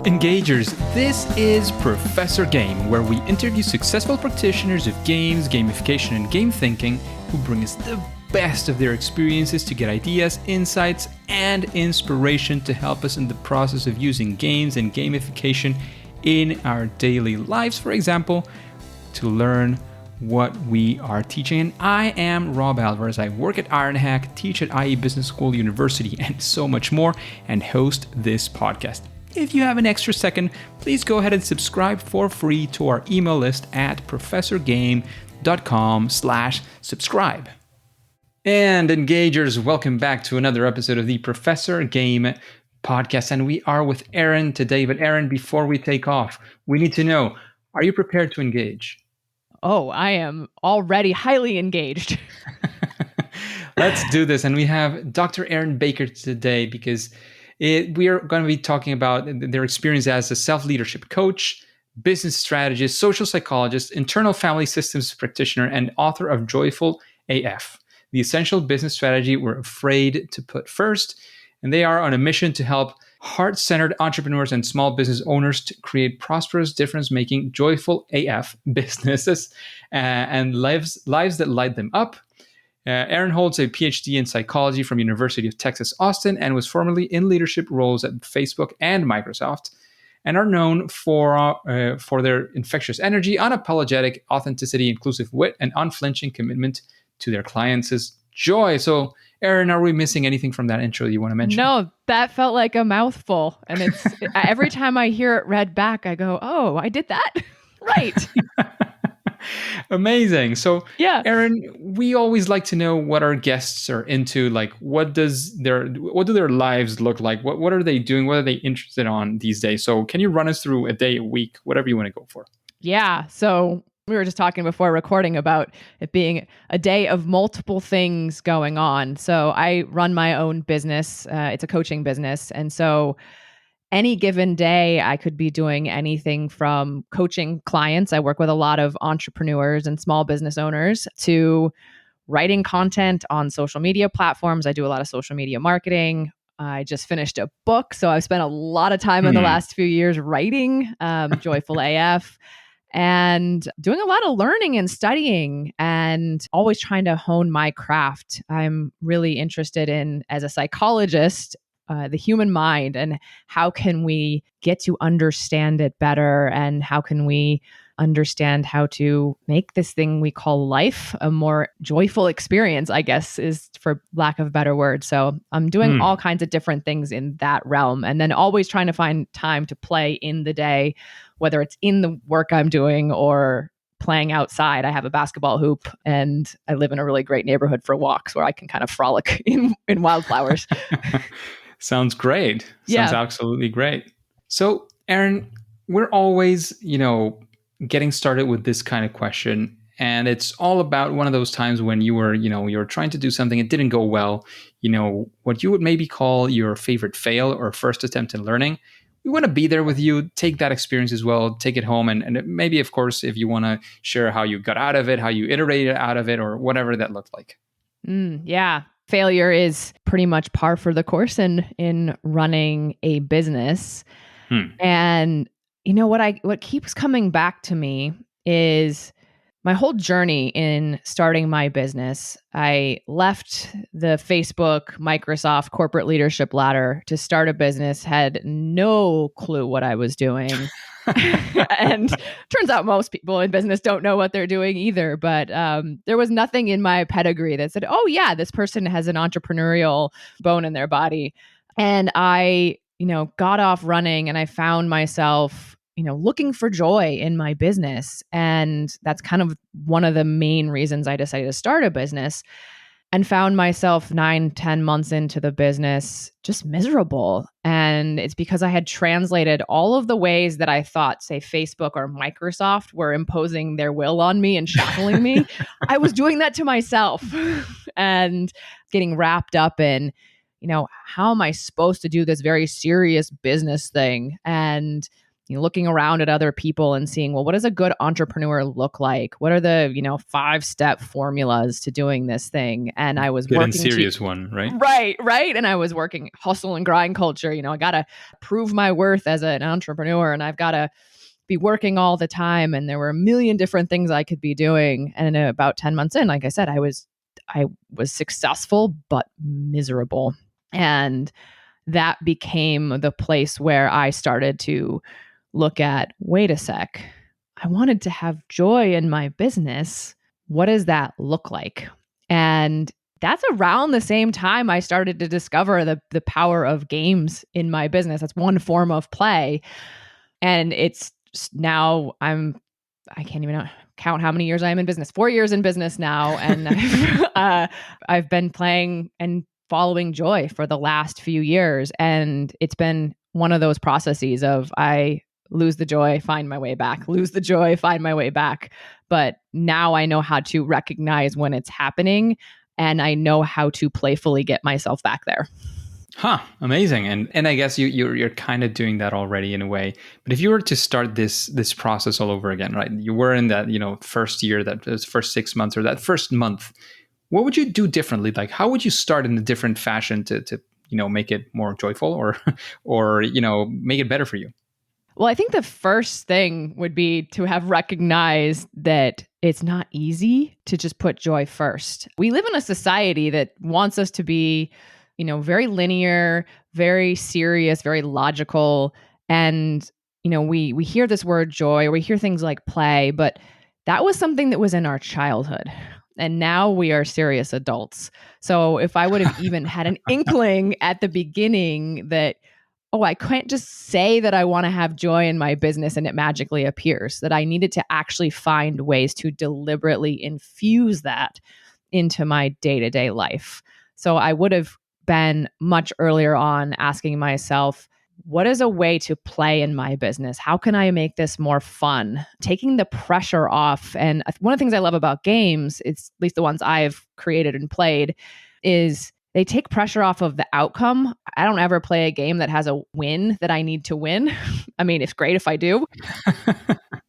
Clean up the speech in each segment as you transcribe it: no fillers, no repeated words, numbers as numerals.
Engagers, this is Professor Game, where we interview successful practitioners of games, gamification, and game thinking who bring us the best of their experiences to get ideas, insights, and inspiration to help us in the process of using games and gamification in our daily lives, for example, to learn what we are teaching. And I am Rob Alvarez. I work at IronHack, teach at IE Business School University, and so much more, and host this podcast. If you have an extra second, please go ahead and subscribe for free to our email list at professorgame.com/subscribe. And Engagers, welcome back to another episode of the Professor Game podcast. And we are with Erin today. But Erin, before we take off, we need to know, are you prepared to engage? Oh, I am already highly engaged. Let's do this. And we have Dr. Erin Baker today because we are going to be talking about their experience as a self-leadership coach, business strategist, social psychologist, internal family systems practitioner, and author of Joyful AF, the essential business strategy we're afraid to put first. And they are on a mission to help heart-centered entrepreneurs and small business owners to create prosperous, difference-making, joyful AF businesses and lives that light them up. Erin holds a PhD in psychology from University of Texas, Austin, and was formerly in leadership roles at Facebook and Microsoft, and are known for their infectious energy, unapologetic authenticity, inclusive wit, and unflinching commitment to their clients' joy. So, Erin, are we missing anything from that intro you want to mention? No, that felt like a mouthful. And it's every time I hear it read back, I go, oh, I did that? Right. Amazing. So, yeah, Erin, we always like to know what our guests are into. Like, what do their lives look like? What are they doing? What are they interested on these days? So, can you run us through a day, a week, whatever you want to go for? Yeah. So we were just talking before recording about it being a day of multiple things going on. So I run my own business. It's a coaching business, and so any given day, I could be doing anything from coaching clients. I work with a lot of entrepreneurs and small business owners to writing content on social media platforms. I do a lot of social media marketing. I just finished a book, so I've spent a lot of time in the last few years writing Joyful AF and doing a lot of learning and studying and always trying to hone my craft. I'm really interested in, as a psychologist, the human mind and how can we get to understand it better, and how can we understand how to make this thing we call life a more joyful experience, I guess, is for lack of a better word. So I'm doing all kinds of different things in that realm, and then always trying to find time to play in the day, whether it's in the work I'm doing or playing outside. I have a basketball hoop and I live in a really great neighborhood for walks where I can kind of frolic in wildflowers. Sounds great. Sounds absolutely great. So, Erin, we're always, getting started with this kind of question. And it's all about one of those times when you were trying to do something, it didn't go well, what you would maybe call your favorite fail or first attempt in learning. We want to be there with you, take that experience as well, take it home. And maybe, of course, if you want to share how you got out of it, how you iterated out of it, or whatever that looked like. Yeah. Failure is pretty much par for the course in running a business. And what keeps coming back to me is my whole journey in starting my business. I left the Facebook, Microsoft corporate leadership ladder to start a business, had no clue what I was doing. And turns out most people in business don't know what they're doing either. But there was nothing in my pedigree that said, oh, yeah, this person has an entrepreneurial bone in their body. And I, got off running and I found myself, looking for joy in my business. And that's kind of one of the main reasons I decided to start a business, and found myself 9-10 months into the business just miserable. And it's because I had translated all of the ways that I thought, say, Facebook or Microsoft were imposing their will on me and shackling me. I was doing that to myself and getting wrapped up in, how am I supposed to do this very serious business thing? And looking around at other people and seeing, well, what does a good entrepreneur look like? What are the, 5-step formulas to doing this thing? And I was Good and working to serious one, right? right. And I was working hustle and grind culture. I got to prove my worth as an entrepreneur, and I've got to be working all the time. And there were a million different things I could be doing. And about 10 months in, like I said, I was successful, but miserable. And that became the place where I started to look at, wait a sec, I wanted to have joy in my business. What does that look like? And that's around the same time I started to discover the power of games in my business. That's one form of play. And it's now I can't even count how many years I am in business. 4 years in business now. And I've been playing and following joy for the last few years. And it's been one of those processes of I lose the joy, find my way back, lose the joy, find my way back. But now I know how to recognize when it's happening, and I know how to playfully get myself back there. Huh, amazing. And I guess you're kind of doing that already in a way. But if you were to start this process all over again, right? You were in that, first year, that first 6 months or that first month. What would you do differently? Like, how would you start in a different fashion to make it more joyful or make it better for you? Well, I think the first thing would be to have recognized that it's not easy to just put joy first. We live in a society that wants us to be, very linear, very serious, very logical. And, we hear this word joy, or we hear things like play, but that was something that was in our childhood. And now we are serious adults. So if I would have even had an inkling at the beginning that, oh, I can't just say that I want to have joy in my business and it magically appears, that I needed to actually find ways to deliberately infuse that into my day-to-day life. So I would have been much earlier on asking myself, what is a way to play in my business? How can I make this more fun? Taking the pressure off. And one of the things I love about games, it's at least the ones I've created and played, is they take pressure off of the outcome. I don't ever play a game that has a win that I need to win. I mean, it's great if I do.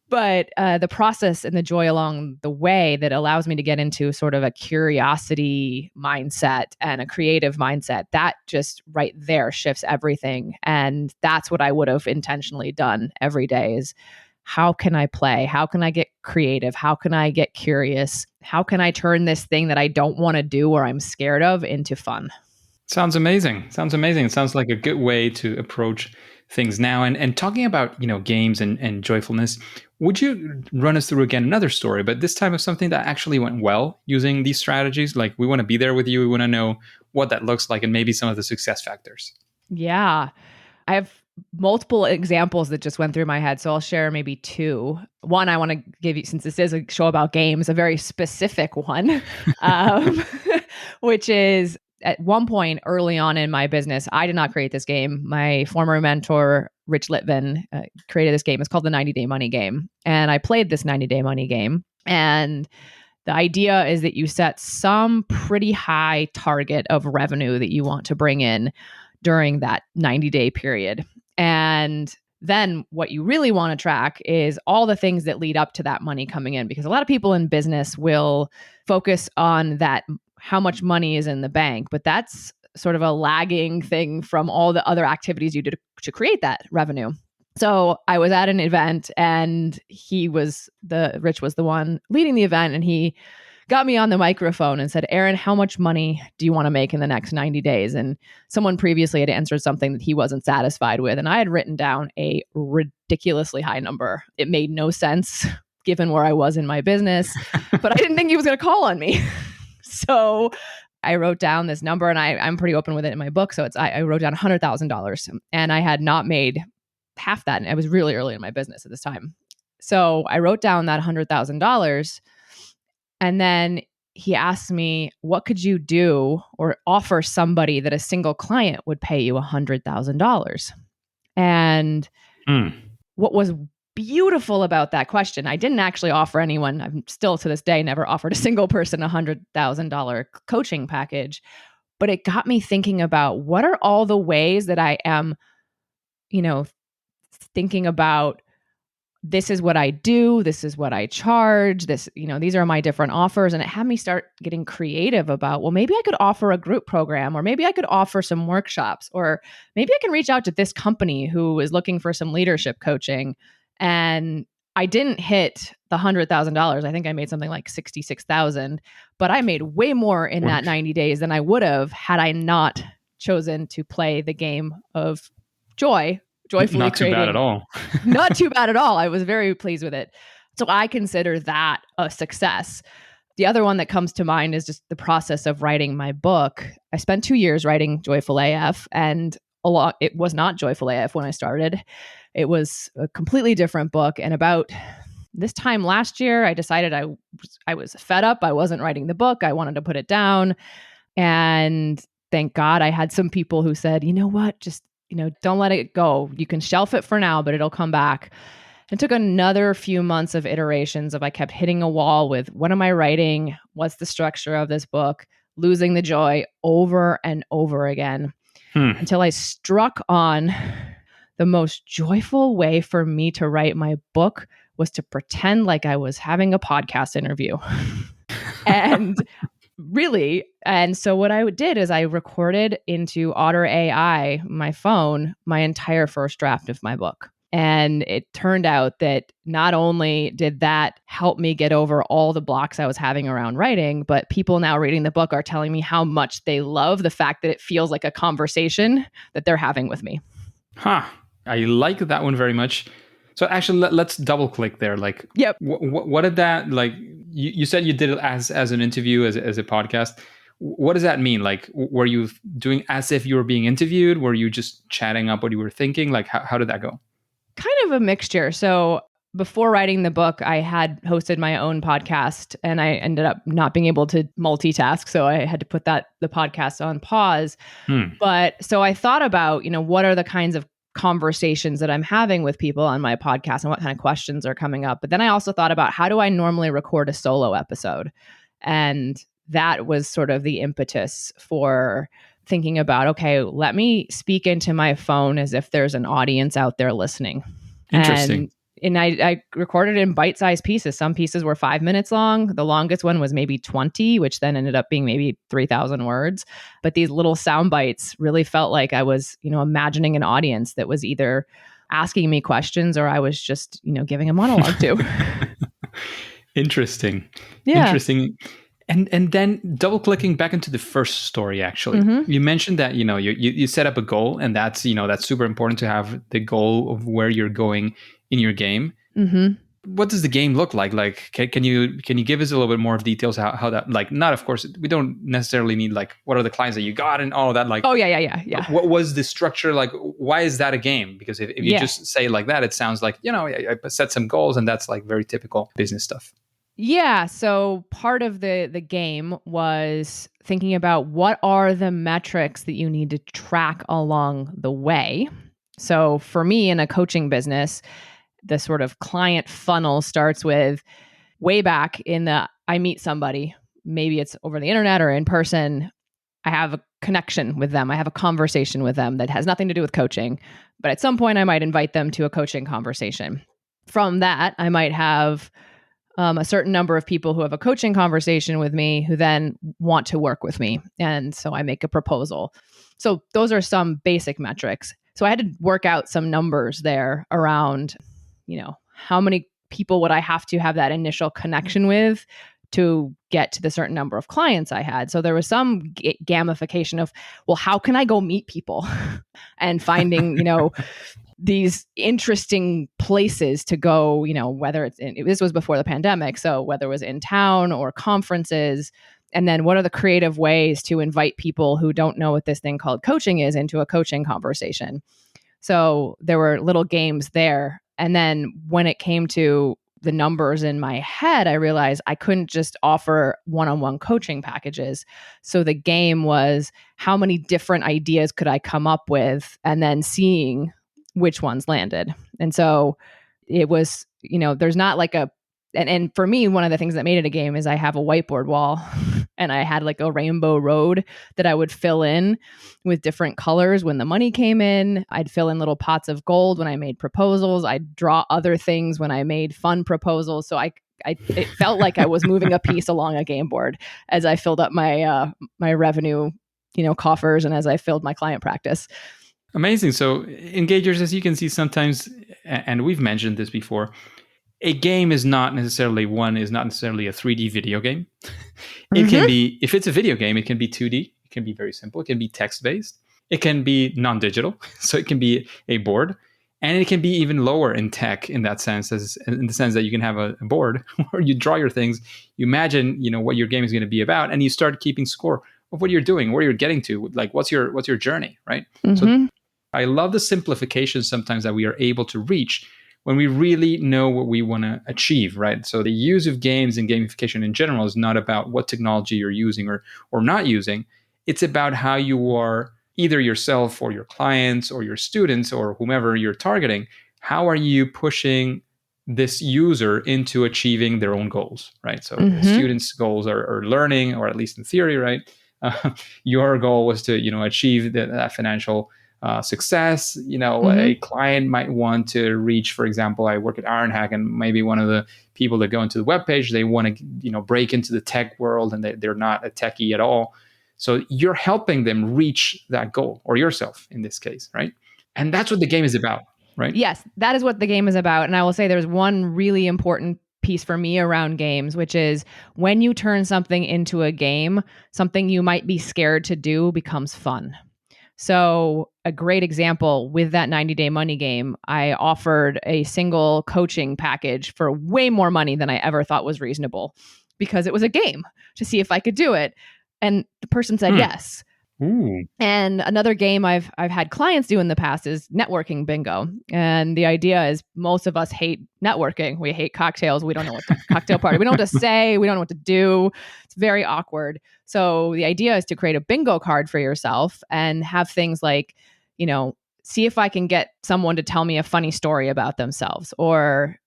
But the process and the joy along the way that allows me to get into sort of a curiosity mindset and a creative mindset, that just right there shifts everything. And that's what I would have intentionally done every day is, how can I play? How can I get creative? How can I get curious? How can I turn this thing that I don't want to do or I'm scared of into fun? Sounds amazing. It sounds like a good way to approach things now. And talking about, games and joyfulness, would you run us through again another story, but this time of something that actually went well using these strategies? Like, we want to be there with you. We want to know what that looks like and maybe some of the success factors. Yeah. I have multiple examples that just went through my head. So I'll share maybe two. One, I want to give you, since this is a show about games, a very specific one, which is at one point early on in my business, I did not create this game. My former mentor, Rich Litvin, created this game. It's called the 90-Day Money Game. And I played this 90-Day Money Game. And the idea is that you set some pretty high target of revenue that you want to bring in during that 90-day period. And then what you really want to track is all the things that lead up to that money coming in, because a lot of people in business will focus on that, how much money is in the bank, but that's sort of a lagging thing from all the other activities you did to create that revenue. So I was at an event and Rich was the one leading the event, and he got me on the microphone and said, Erin, how much money do you want to make in the next 90 days? And someone previously had answered something that he wasn't satisfied with. And I had written down a ridiculously high number. It made no sense given where I was in my business, but I didn't think he was going to call on me. So I wrote down this number, and I'm pretty open with it in my book. So I wrote down $100,000, and I had not made half that. And I was really early in my business at this time. So I wrote down that $100,000. And then he asked me, what could you do or offer somebody that a single client would pay you $100,000? And what was beautiful about that question, I didn't actually offer anyone, I'm still to this day never offered a single person a $100,000 coaching package, but it got me thinking about what are all the ways that I am, thinking about, this is what I do, this is what I charge, these are my different offers. And it had me start getting creative about, well, maybe I could offer a group program, or maybe I could offer some workshops, or maybe I can reach out to this company who is looking for some leadership coaching. And I didn't hit the $100,000. I think I made something like 66,000, but I made way more in that 90 days than I would have had I not chosen to play the game of joyfully Not too creating. bad at all. Not too bad at all. I was very pleased with it. So I consider that a success. The other one that comes to mind is just the process of writing my book. I spent 2 years writing Joyful AF, and it was not Joyful AF when I started. It was a completely different book. And about this time last year, I decided I was fed up. I wasn't writing the book. I wanted to put it down. And thank God I had some people who said, you know what, just don't let it go. You can shelf it for now, but it'll come back. It took another few months of iterations of I kept hitting a wall with, what am I writing? What's the structure of this book? Losing the joy over and over again until I struck on the most joyful way for me to write my book was to pretend like I was having a podcast interview. And so what I did is I recorded into Otter AI, my phone, my entire first draft of my book. And it turned out that not only did that help me get over all the blocks I was having around writing, but people now reading the book are telling me how much they love the fact that it feels like a conversation that they're having with me. I like that one very much. So actually, let's double click there. Like, yep. What did that, like, you said you did it as an interview, as a podcast. What does that mean? Like, were you doing as if you were being interviewed? Were you just chatting up what you were thinking? Like, how did that go? Kind of a mixture. So before writing the book, I had hosted my own podcast, and I ended up not being able to multitask. So I had to put the podcast on pause. But so I thought about, what are the kinds of conversations that I'm having with people on my podcast and what kind of questions are coming up. But then I also thought about, how do I normally record a solo episode? And that was sort of the impetus for thinking about, okay, let me speak into my phone as if there's an audience out there listening. Interesting. And I recorded in bite-sized pieces. Some pieces were 5 minutes long. The longest one was maybe 20, which then ended up being maybe 3,000 words. But these little sound bites really felt like I was, imagining an audience that was either asking me questions or I was just, giving a monologue to. Interesting. Yeah. Interesting. And then double clicking back into the first story, actually, you mentioned that, you set up a goal, and that's super important to have the goal of where you're going in your game. What does the game look like? Like, can you give us a little bit more of details how that, like, not, of course, we don't necessarily need like, what are the clients that you got and all of that? Like, oh yeah. What was the structure? Like, why is that a game? Because if you just say like that, it sounds like, I set some goals, and that's like very typical business stuff. Yeah. So part of the game was thinking about what are the metrics that you need to track along the way. So for me in a coaching business, the sort of client funnel starts with way back in I meet somebody, maybe it's over the internet or in person. I have a connection with them. I have a conversation with them that has nothing to do with coaching, but at some point I might invite them to a coaching conversation. From that, I might have a certain number of people who have a coaching conversation with me who then want to work with me. And so I make a proposal. So those are some basic metrics. So I had to work out some numbers there around, how many people would I have to have that initial connection with to get to the certain number of clients I had. So there was some gamification of, well, how can I go meet people and finding, these interesting places to go, whether this was before the pandemic. So whether it was in town or conferences, and then what are the creative ways to invite people who don't know what this thing called coaching is into a coaching conversation. So there were little games there. And then when it came to the numbers in my head, I realized I couldn't just offer one-on-one coaching packages. So the game was, how many different ideas could I come up with, and then seeing which ones landed. And so it was, there's not like a And for me, one of the things that made it a game is I have a whiteboard wall and I had like a rainbow road that I would fill in with different colors when the money came in. I'd fill in little pots of gold when I made proposals. I'd draw other things when I made fun proposals. So it felt like I was moving a piece along a game board as I filled up my my revenue, coffers, and as I filled my client practice. Amazing. So engagers, as you can see sometimes, and we've mentioned this before, a game is not necessarily a 3D video game. It can be, if it's a video game, it can be 2D. It can be very simple. It can be text-based. It can be non-digital. So it can be a board. And it can be even lower in tech in that sense, in the sense that you can have a board where you draw your things, you imagine, what your game is going to be about, and you start keeping score of what you're doing, where you're getting to, like what's your journey, right? So I love the simplification sometimes that we are able to reach when we really know what we want to achieve, right? So the use of games and gamification in general is not about what technology you're using or not using. It's about how you are, either yourself or your clients or your students or whomever you're targeting. How are you pushing this user into achieving their own goals, right? So students' goals are learning, or at least in theory, right? Your goal was to, achieve that financial success. A client might want to reach, for example, I work at Erin, and maybe one of the people that go into the webpage, they want to, break into the tech world, and they're not a techie at all. So you're helping them reach that goal, or yourself in this case, right? And that's what the game is about, right? Yes, that is what the game is about. And I will say there's one really important piece for me around games, which is when you turn something into a game, something you might be scared to do becomes fun. So a great example with that 90-day money game, I offered a single coaching package for way more money than I ever thought was reasonable, because it was a game to see if I could do it. And the person said yes. Ooh. And another game I've had clients do in the past is networking bingo. And the idea is most of us hate networking. We hate cocktails. We don't know what to cocktail party. We don't know what to say. We don't know what to do. It's very awkward. So the idea is to create a bingo card for yourself and have things like, see if I can get someone to tell me a funny story about themselves, or,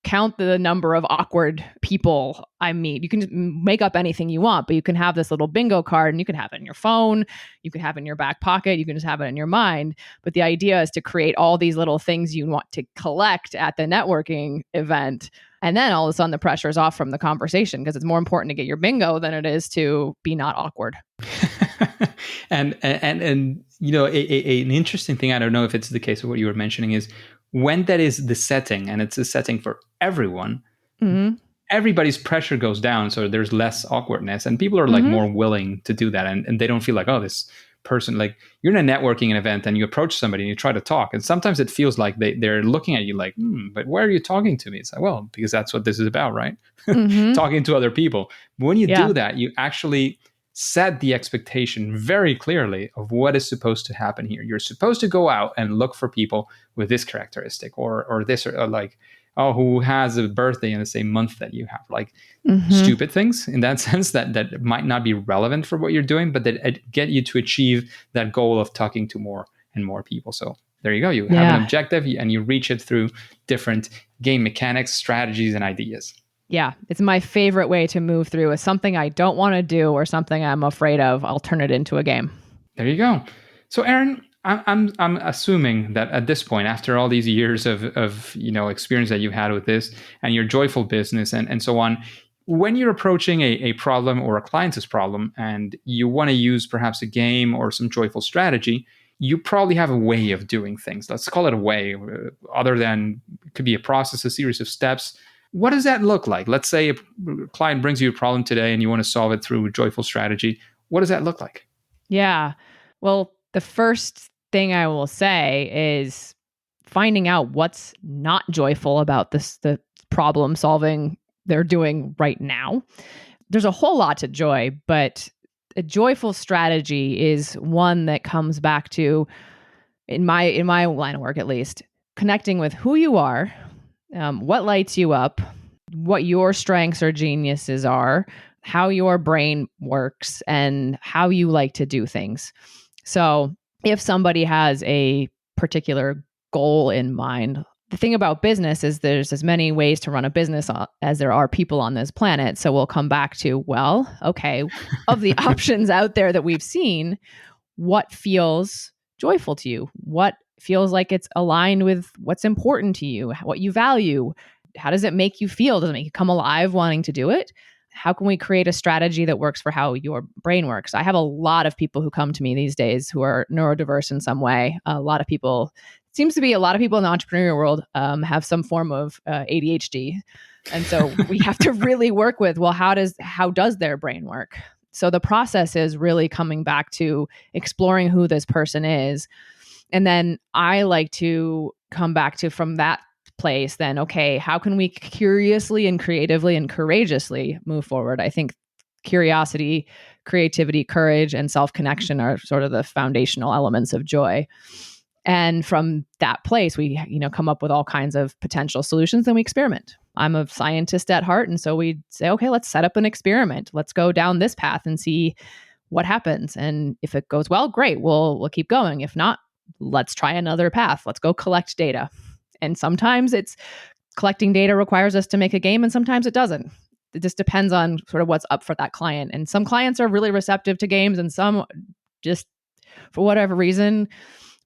count the number of awkward people I meet. You can make up anything you want, but you can have this little bingo card, and you can have it in your phone. You can have it in your back pocket. You can just have it in your mind. But the idea is to create all these little things you want to collect at the networking event. And then all of a sudden the pressure is off from the conversation, because it's more important to get your bingo than it is to be not awkward. and an interesting thing, I don't know if it's the case of what you were mentioning, is when that is the setting, and it's a setting for everyone, everybody's pressure goes down. So there's less awkwardness, and people are like more willing to do that. And they don't feel like, oh, this person, like you're in a networking event and you approach somebody and you try to talk. And sometimes it feels like they're looking at you like, but why are you talking to me? It's like, well, because that's what this is about, right? Talking to other people. But when you do that, you actually set the expectation very clearly of what is supposed to happen here. You're supposed to go out and look for people with this characteristic or this, or like, oh, who has a birthday in the same month that you have, like stupid things in that sense that might not be relevant for what you're doing, but that get you to achieve that goal of talking to more and more people. So there you go. You have an objective and you reach it through different game mechanics, strategies, and ideas. Yeah, it's my favorite way to move through is something I don't want to do or something I'm afraid of. I'll turn it into a game. There you go. So, Erin, I'm assuming that at this point, after all these years of experience that you've had with this and your joyful business and so on, when you're approaching a problem or a client's problem and you want to use perhaps a game or some joyful strategy, you probably have a way of doing things. Let's call it a way, other than it could be a process, a series of steps. What does that look like? Let's say a client brings you a problem today and you want to solve it through a joyful strategy. What does that look like? Yeah. Well, the first thing I will say is finding out what's not joyful about the problem solving they're doing right now. There's a whole lot to joy, but a joyful strategy is one that comes back to, in my line of work at least, connecting with who you are, what lights you up, what your strengths or geniuses are, how your brain works, and how you like to do things. So if somebody has a particular goal in mind, the thing about business is there's as many ways to run a business as there are people on this planet. So we'll come back to, well, okay, of the options out there that we've seen, what feels joyful to you? What feels like it's aligned with what's important to you, what you value? How does it make you feel? Does it make you come alive wanting to do it? How can we create a strategy that works for how your brain works? I have a lot of people who come to me these days who are neurodiverse in some way. A lot of people, it seems to be a lot of people in the entrepreneurial world have some form of ADHD. And so we have to really work with, well, how does their brain work? So the process is really coming back to exploring who this person is. And then I like to come back to, from that place, then, okay, how can we curiously and creatively and courageously move forward? I think curiosity, creativity, courage, and self-connection are sort of the foundational elements of joy. And from that place, we, come up with all kinds of potential solutions, and we experiment. I'm a scientist at heart. And so we say, okay, let's set up an experiment. Let's go down this path and see what happens. And if it goes well, great, we'll keep going. If not, let's try another path. Let's go collect data. And sometimes collecting data requires us to make a game, and sometimes it doesn't. It just depends on sort of what's up for that client. And some clients are really receptive to games, and some just, for whatever reason,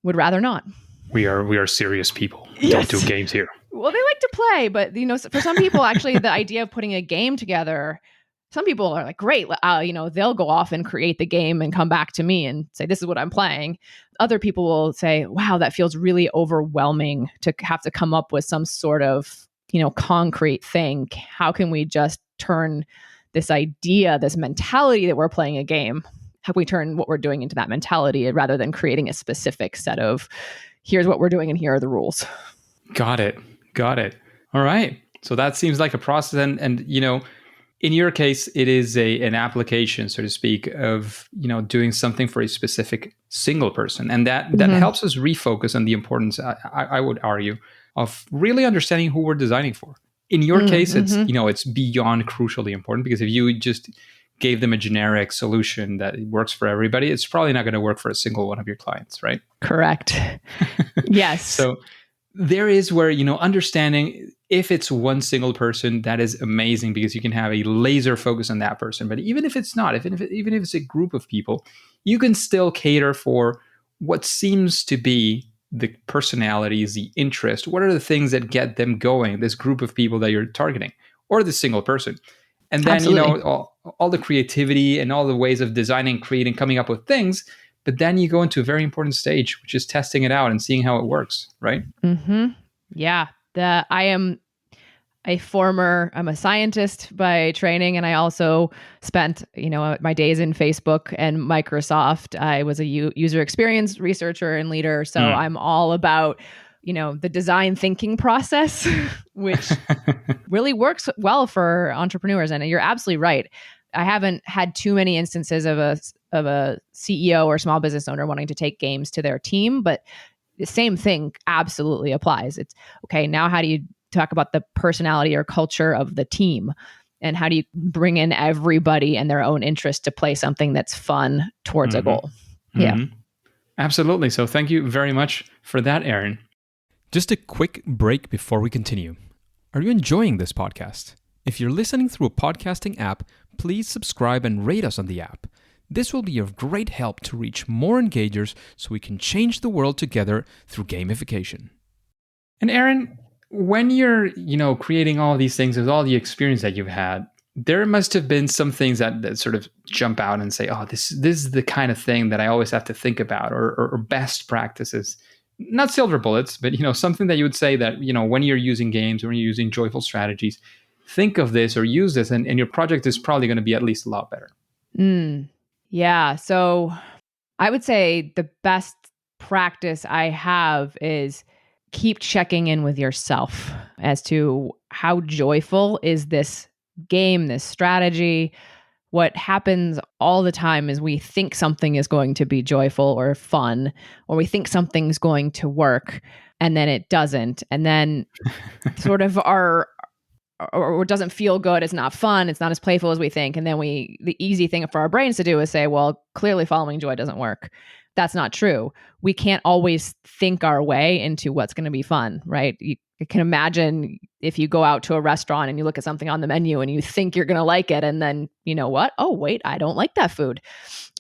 would rather not. We are serious people. We Yes. don't do games here. Well, they like to play, but for some people, actually, the idea of putting a game together, some people are like, great, they'll go off and create the game and come back to me and say, this is what I'm playing. Other people will say, wow, that feels really overwhelming to have to come up with some sort of, concrete thing. How can we just turn this idea, this mentality that we're playing a game, how can we turn what we're doing into that mentality rather than creating a specific set of, here's what we're doing and here are the rules. Got it. All right. So that seems like a process. And in your case, it is an application, so to speak, of doing something for a specific single person, and that helps us refocus on the importance. I would argue, of really understanding who we're designing for. In your case, it's it's beyond crucially important, because if you just gave them a generic solution that works for everybody, it's probably not going to work for a single one of your clients, right? Correct. Yes. So there is where, understanding if it's one single person, that is amazing, because you can have a laser focus on that person. But even if it's not, even if it's a group of people, you can still cater for what seems to be the personalities, the interest. What are the things that get them going, this group of people that you're targeting, or the single person? And then, Absolutely. all the creativity and all the ways of designing, creating, coming up with things. But then you go into a very important stage, which is testing it out and seeing how it works, right? Mm-hmm. Yeah. I'm a scientist by training, and I also spent, my days in Facebook and Microsoft. I was a user experience researcher and leader. So I'm all about, the design thinking process, which really works well for entrepreneurs. And you're absolutely right. I haven't had too many instances of a CEO or small business owner wanting to take games to their team, but the same thing absolutely applies. It's okay. Now, how do you talk about the personality or culture of the team? And how do you bring in everybody and their own interest to play something that's fun towards a goal? Yeah. Absolutely. So thank you very much for that, Erin. Just a quick break before we continue. Are you enjoying this podcast? If you're listening through a podcasting app, please subscribe and rate us on the app. This will be of great help to reach more engagers so we can change the world together through gamification. And Erin, when you're, creating all these things with all the experience that you've had, there must have been some things that sort of jump out and say, oh, this is the kind of thing that I always have to think about, or best practices. Not silver bullets, but, something that you would say that, when you're using games, when you're using joyful strategies, think of this or use this, and your project is probably going to be at least a lot better. Yeah. So I would say the best practice I have is keep checking in with yourself as to how joyful is this game, this strategy. What happens all the time is we think something is going to be joyful or fun, or we think something's going to work, and then it doesn't. And then sort of our or doesn't feel good, it's not fun, it's not as playful as we think. And then the easy thing for our brains to do is say, well, clearly following joy doesn't work. That's not true. We can't always think our way into what's going to be fun, right? You can imagine if you go out to a restaurant and you look at something on the menu and you think you're going to like it, and then you know what? Oh, wait, I don't like that food.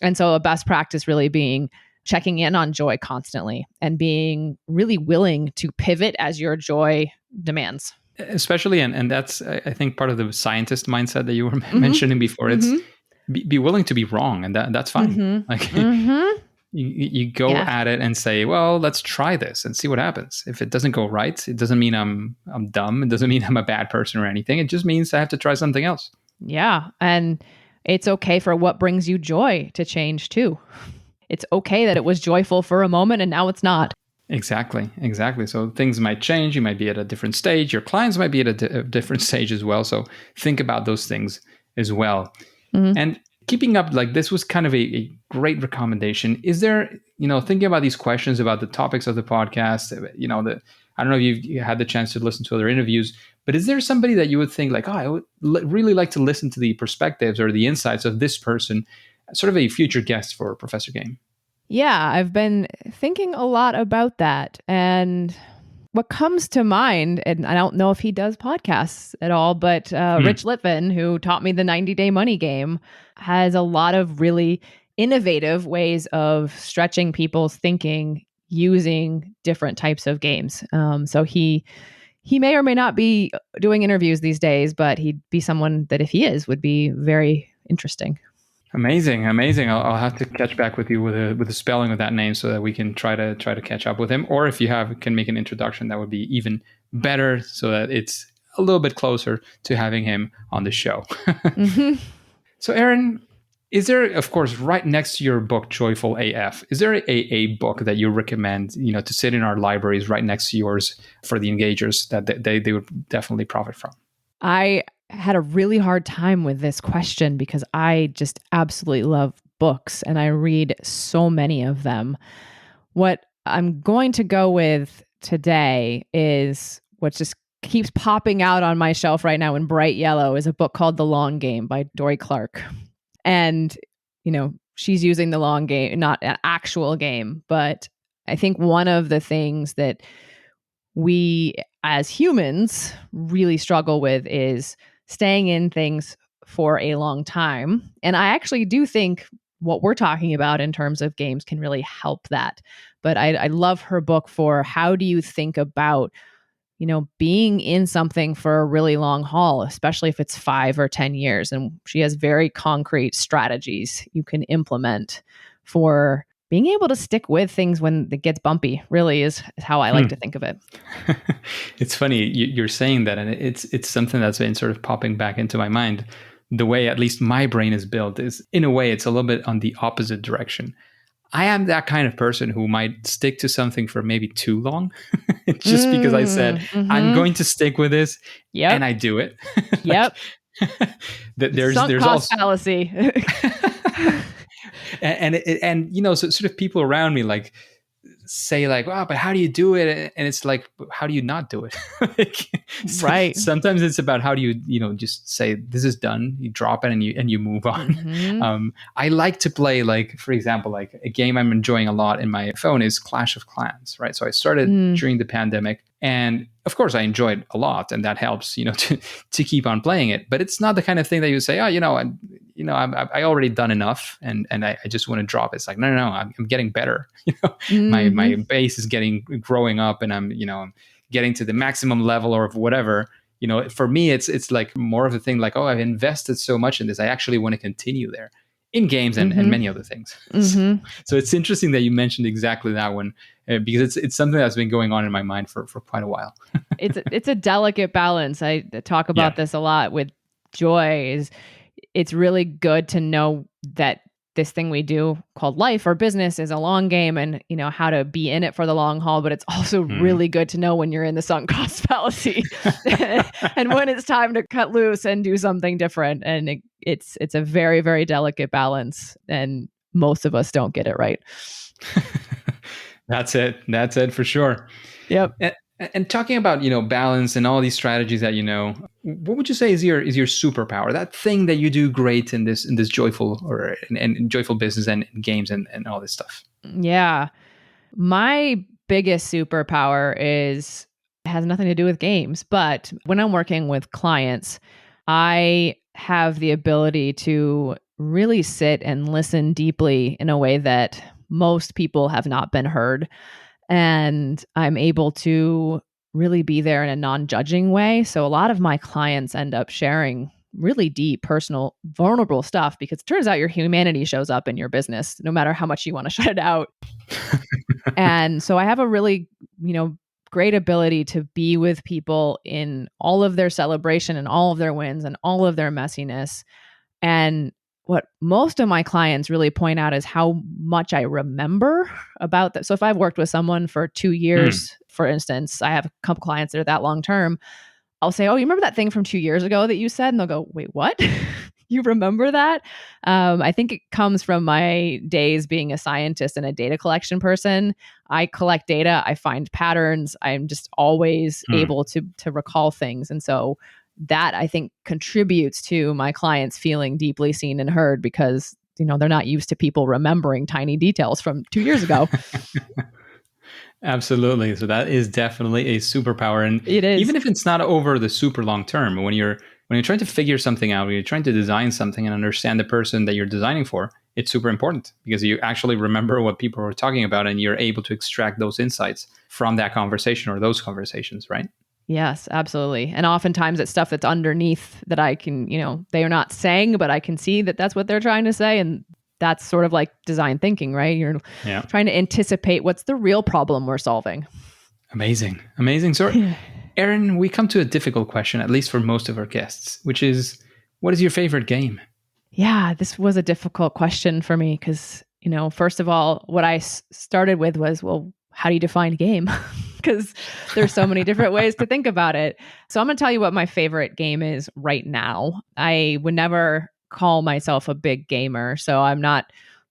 And so a best practice really being checking in on joy constantly and being really willing to pivot as your joy demands. Especially, and that's, I think, part of the scientist mindset that you were mentioning before. It's be willing to be wrong, and that's fine. Like you go at it and say, well, let's try this and see what happens. If it doesn't go right, it doesn't mean I'm dumb. It doesn't mean I'm a bad person or anything. It just means I have to try something else. Yeah, and it's okay for what brings you joy to change too. It's okay that it was joyful for a moment and now it's not. Exactly. So things might change. You might be at a different stage. Your clients might be at a different stage as well. So think about those things as well. And keeping up, like, this was kind of a great recommendation. Is there, thinking about these questions about the topics of the podcast, I don't know if you had the chance to listen to other interviews, but is there somebody that you would think like, oh, I would really like to listen to the perspectives or the insights of this person, sort of a future guest for Professor Game? Yeah, I've been thinking a lot about that. And what comes to mind, and I don't know if he does podcasts at all, but Rich Litvin, who taught me the 90-day money game, has a lot of really innovative ways of stretching people's thinking using different types of games. So he may or may not be doing interviews these days, but he'd be someone that, if he is, would be very interesting. Amazing. I'll have to catch back with you with the spelling of that name so that we can try to catch up with him. Or if you can make an introduction, that would be even better, so that it's a little bit closer to having him on the show. So, Erin, is there, of course, right next to your book, Joyful AF, is there a book that you recommend, to sit in our libraries right next to yours for the engagers that they would definitely profit from? I had a really hard time with this question because I just absolutely love books and I read so many of them. What I'm going to go with today is what just keeps popping out on my shelf right now in bright yellow, is a book called The Long Game by Dory Clark. And, she's using the long game, not an actual game, but I think one of the things that we as humans really struggle with is staying in things for a long time. And I actually do think what we're talking about in terms of games can really help that. But I love her book for how do you think about, being in something for a really long haul, especially if it's 5 or 10 years. And she has very concrete strategies you can implement for being able to stick with things when it gets bumpy, really is how I like to think of it. It's funny you're saying that, and it's something that's been sort of popping back into my mind. The way at least my brain is built is, in a way, it's a little bit on the opposite direction. I am that kind of person who might stick to something for maybe too long, just because I said, I'm going to stick with this, and I do it. There's cost also fallacy. and so sort of people around me like say like, wow, but how do you do it? And it's like, how do you not do it? Right. Sometimes it's about how do you just say, this is done, you drop it and you move on. I like to play, like, for example, like a game I'm enjoying a lot in my phone is Clash of Clans, right? So I started during the pandemic, and of course I enjoyed a lot, and that helps, to keep on playing it. But it's not the kind of thing that you say, I already done enough, and I just want to drop it. It's like, no, I'm getting better. My base is growing up, and I'm getting to the maximum level or whatever. For me, it's like more of a thing like, oh, I've invested so much in this, I actually want to continue there in games and many other things. So it's interesting that you mentioned exactly that one, because it's something that's been going on in my mind for quite a while. It's a delicate balance. I talk about this a lot with joy. It's really good to know that this thing we do called life or business is a long game, and how to be in it for the long haul. But it's also really good to know when you're in the sunk cost fallacy and when it's time to cut loose and do something different. And it's a very, very delicate balance, and most of us don't get it right. That's it for sure. Yep. And talking about, balance and all these strategies that what would you say is your superpower? That thing that you do great in this joyful or and joyful business and games and all this stuff. Yeah. My biggest superpower has nothing to do with games, but when I'm working with clients, I have the ability to really sit and listen deeply in a way that most people have not been heard. And I'm able to really be there in a non-judging way. So a lot of my clients end up sharing really deep, personal, vulnerable stuff because it turns out your humanity shows up in your business, no matter how much you want to shut it out. And so I have a really, great ability to be with people in all of their celebration and all of their wins and all of their messiness. And what most of my clients really point out is how much I remember about that. So if I've worked with someone for 2 years, for instance, I have a couple clients that are that long term. I'll say, "Oh, you remember that thing from 2 years ago that you said?" And they'll go, "Wait, what?" You remember that? I think it comes from my days being a scientist and a data collection person. I collect data, I find patterns. I'm just always able to recall things. And so that I think contributes to my clients feeling deeply seen and heard because, they're not used to people remembering tiny details from 2 years ago. Absolutely. So that is definitely a superpower. And It is. even if it's not over the super long term, when you're trying to figure something out, when you're trying to design something and understand the person that you're designing for, it's super important because you actually remember what people were talking about and you're able to extract those insights from that conversation or those conversations, right? Yes, absolutely. And oftentimes it's stuff that's underneath that I can, they are not saying, but I can see that that's what they're trying to say. And that's sort of like design thinking, right? You're trying to anticipate what's the real problem we're solving. Amazing. Amazing. So, Erin, we come to a difficult question, at least for most of our guests, which is, what is your favorite game? Yeah, this was a difficult question for me because, first of all, what I started with was, well, how do you define game? Because there's so many different ways to think about it. So I'm going to tell you what my favorite game is right now. I would never call myself a big gamer, so I'm not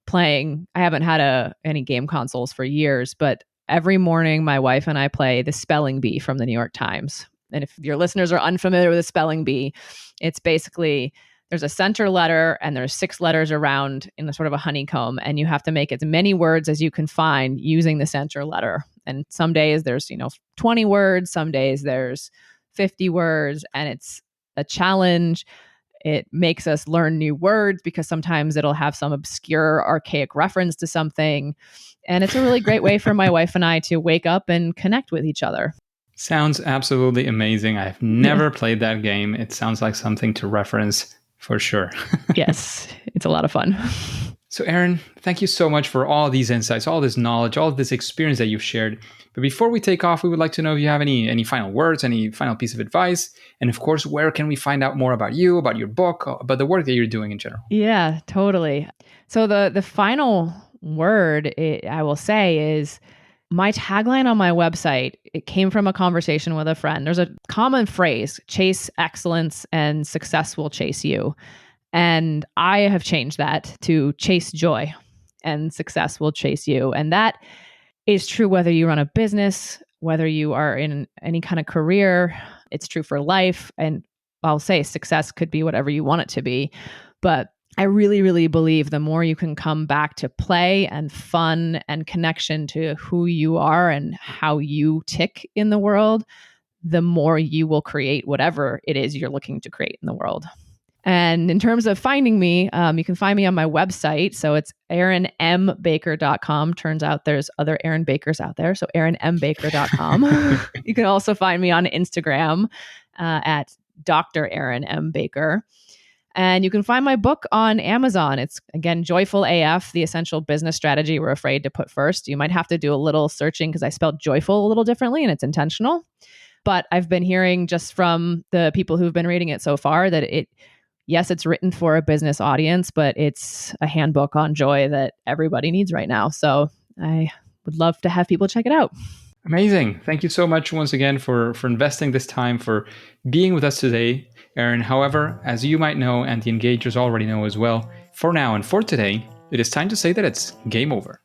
playing. I haven't had any game consoles for years, but every morning my wife and I play the spelling bee from the New York Times. And if your listeners are unfamiliar with the spelling bee, it's basically there's a center letter and there's 6 letters around in a sort of a honeycomb, and you have to make as many words as you can find using the center letter. And some days there's 20 words, some days there's 50 words, and it's a challenge. It makes us learn new words because sometimes it'll have some obscure archaic reference to something. And it's a really great way for my wife and I to wake up and connect with each other. Sounds absolutely amazing. I've never played that game. It sounds like something to reference for sure. Yes, it's a lot of fun. So, Erin, thank you so much for all these insights, all this knowledge, all of this experience that you've shared. But before we take off, we would like to know if you have any final words, any final piece of advice, and of course, where can we find out more about you, about your book, about the work that you're doing in general? Yeah, totally. So the final word I will say is my tagline on my website. It came from a conversation with a friend. There's a common phrase: chase excellence and success will chase you. And I have changed that to chase joy and success will chase you. And that is true whether you run a business, whether you are in any kind of career. It's true for life. And I'll say success could be whatever you want it to be. But I really, really believe the more you can come back to play and fun and connection to who you are and how you tick in the world, the more you will create whatever it is you're looking to create in the world. And in terms of finding me, you can find me on my website. So it's erinmbaker.com. Turns out there's other Erin Bakers out there. So erinmbaker.com. You can also find me on Instagram at Dr. Erin M. Baker. And you can find my book on Amazon. It's, again, Joyful AF, the essential business strategy we're afraid to put first. You might have to do a little searching because I spelled joyful a little differently and it's intentional. But I've been hearing just from the people who've been reading it so far that yes, it's written for a business audience, but it's a handbook on joy that everybody needs right now. So I would love to have people check it out. Amazing. Thank you so much once again for investing this time, for being with us today, Erin. However, as you might know, and the engagers already know as well, for now and for today, it is time to say that it's game over.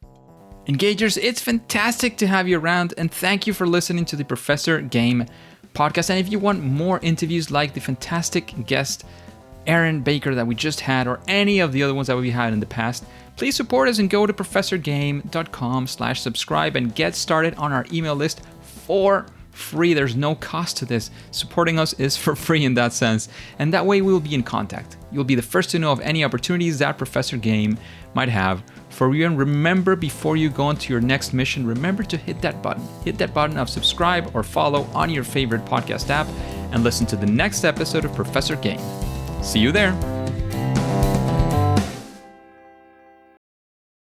Engagers, it's fantastic to have you around, and thank you for listening to the Professor Game podcast. And if you want more interviews like the fantastic guest Erin Baker that we just had, or any of the other ones that we had in the past, please support us and go to professorgame.com/subscribe and get started on our email list for free. There's no cost to this. Supporting us is for free in that sense. And that way we will be in contact. You'll be the first to know of any opportunities that Professor Game might have for you. And remember, before you go on to your next mission, remember to hit that button. Hit that button of subscribe or follow on your favorite podcast app and listen to the next episode of Professor Game. See you there.